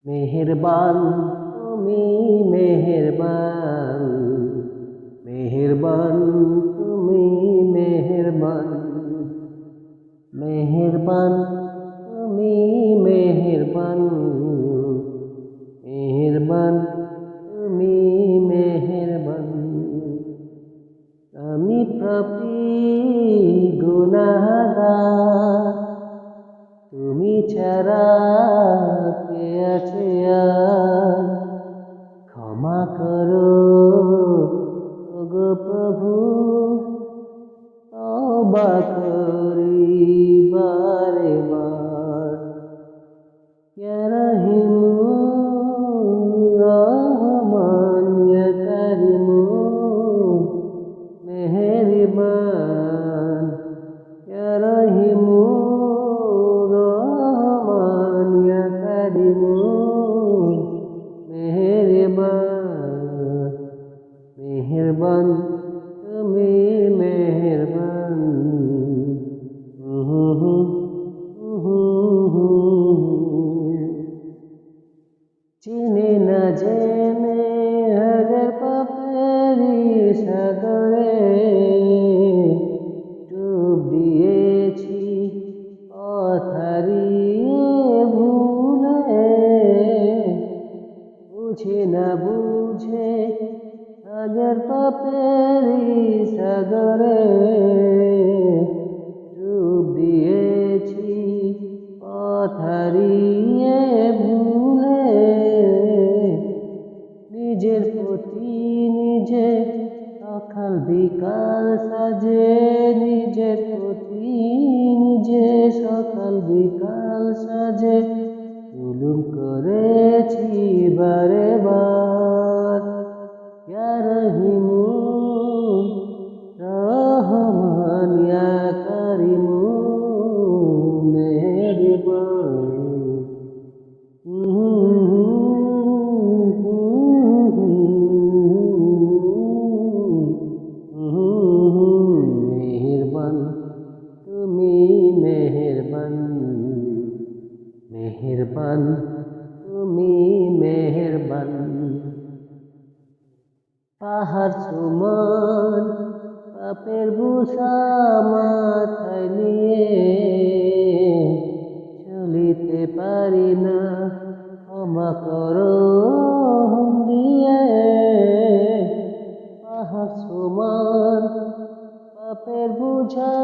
মেহেরবান তুমি মেহেরবান, মেহেরবান তুমি মেহেরবান, মেহেরবান তুমি মেহেরবান, মেহেরবান তুমি মেহেরবান। আমি পাপী গুনাহগার, তুমি ছাড়া কে আছে আর? ক্ষমা করো ওগো প্রভু, তওবা করি বারে বার। ইয়া রহিমু রহমান, ইয়া কারিমু মেহেরবান, ইয়া রহিমু রহমান, ইয়া কারিমু মেহেরবান, মেহেরবান তুমি মেহেরবান। চিনি না জেনে হাজার পাপেরই সাগরে ডুব দিয়েছি পথ হারিয়ে ভুলে। বুঝে না বুঝে হাজার পাপেরই সাগরে ডুব দিয়েছি পথ হারিয়ে ভুলে। নিজের প্রতি নিজে সকাল বিকাল সাজে, নিজের প্রতি নিজে সকাল বিকাল সাজে জুলুম করেছি বারে বার। ইয়া রহিমু রহমান, ইয়া কারিমু মেহেরবান। মেহেরবান তুমি মেহেরবান, মেহেরবান তুমি মেহেরবান। পাহাড় সমান পাপের বোঝা মাথায় নিয়ে চলিতে পারি না, ক্ষমা করো দিয়ে। পাহাড় সমান পাপের বোঝা